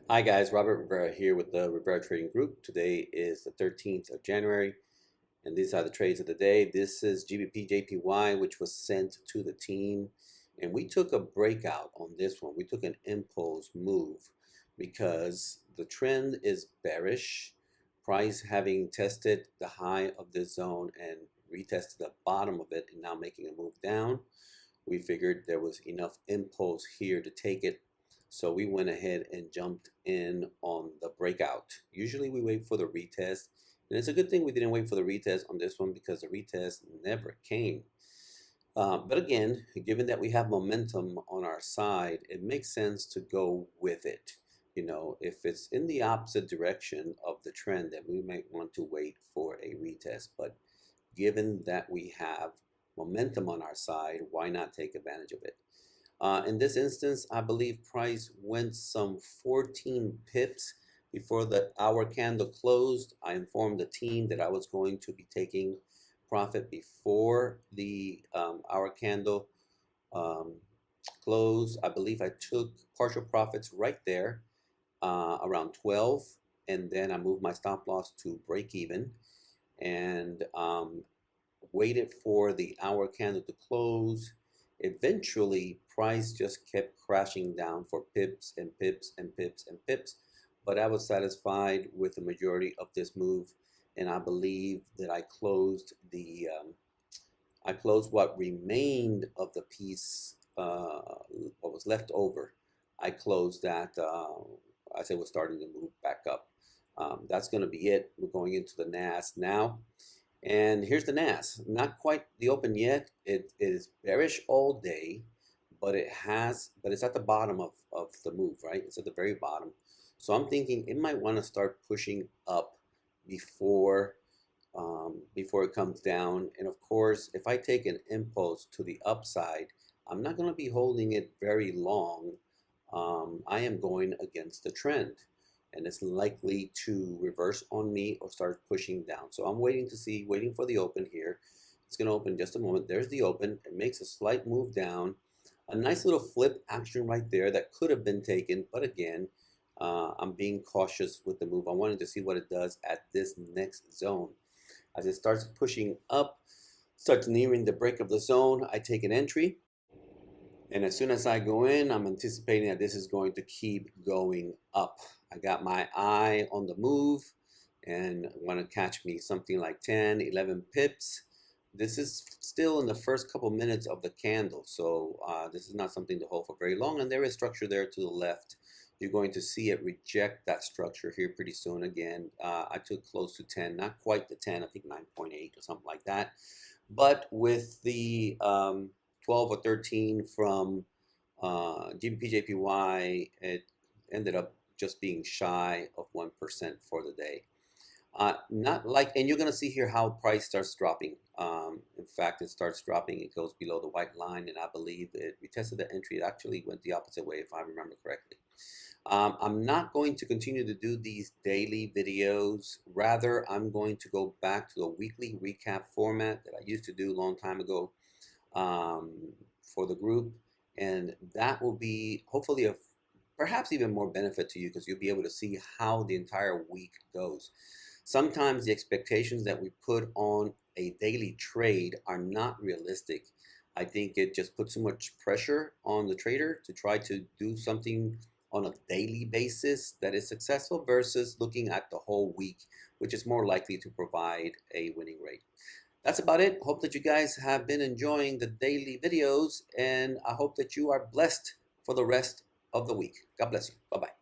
Hi guys, Robert Rivera here with the Rivera Trading Group. Today is the 13th of January and these are the trades of the day. This is GBPJPY, which was sent to the team, and we took a breakout on this one. We took an impulse move because the trend is bearish. Price having tested the high of this zone and retested the bottom of it and now making a move down. We figured there was enough impulse here to take it, so we went ahead and jumped in on the breakout. Usually we wait for the retest, and it's a good thing we didn't wait for the retest on this one because the retest never came. But again, given that we have momentum on our side, it makes sense to go with it. You know, if it's in the opposite direction of the trend, then we might want to wait for a retest. But given that we have momentum on our side, why not take advantage of it? In this instance, I believe price went some 14 pips before the hour candle closed. I informed the team that I was going to be taking profit before the hour candle closed. I believe I took partial profits right there around 12, and then I moved my stop loss to break even and waited for the hour candle to close. Eventually, price just kept crashing down for pips and pips and pips and pips, but I was satisfied with the majority of this move, and I believe that I closed what remained of the piece, what was left over. I closed that as it was starting to move back up. That's going to be it. We're going into the NASDAQ now. And here's the NASDAQ. Not quite the open yet. It is bearish all day, but it's at the bottom of the move, right? It's at the very bottom. So I'm thinking it might want to start pushing up before it comes down. And of course, if I take an impulse to the upside, I'm not going to be holding it very long. I am going against the trend, and it's likely to reverse on me or start pushing down. So I'm waiting for the open here. It's going to open in just a moment. There's the open. It makes a slight move down. A nice little flip action right there that could have been taken, but again, I'm being cautious with the move. I wanted to see what it does at this next zone. As it starts pushing up, starts nearing the break of the zone, I take an entry. And as soon as I go in, I'm anticipating that this is going to keep going up. I got my eye on the move and want to catch me something like 10, 11 pips. This is still in the first couple minutes of the candle, so this is not something to hold for very long. And there is structure there to the left. You're going to see it reject that structure here pretty soon again. I took close to 10, not quite the 10, I think 9.8 or something like that. But with the 12 or 13 from GBPJPY, it ended up just being shy of 1% for the day. Not like, and you're going to see here how price starts dropping. In fact, it starts dropping. It goes below the white line, and I believe it retested the entry. It actually went the opposite way, if I remember correctly. I'm not going to continue to do these daily videos. Rather, I'm going to go back to the weekly recap format that I used to do a long time ago for the group, and that will be hopefully perhaps even more benefit to you because you'll be able to see how the entire week goes. Sometimes the expectations that we put on a daily trade are not realistic. I think it just puts so much pressure on the trader to try to do something on a daily basis that is successful versus looking at the whole week, which is more likely to provide a winning rate. That's about it. Hope that you guys have been enjoying the daily videos, and I hope that you are blessed for the rest of the week. God bless you. Bye-bye.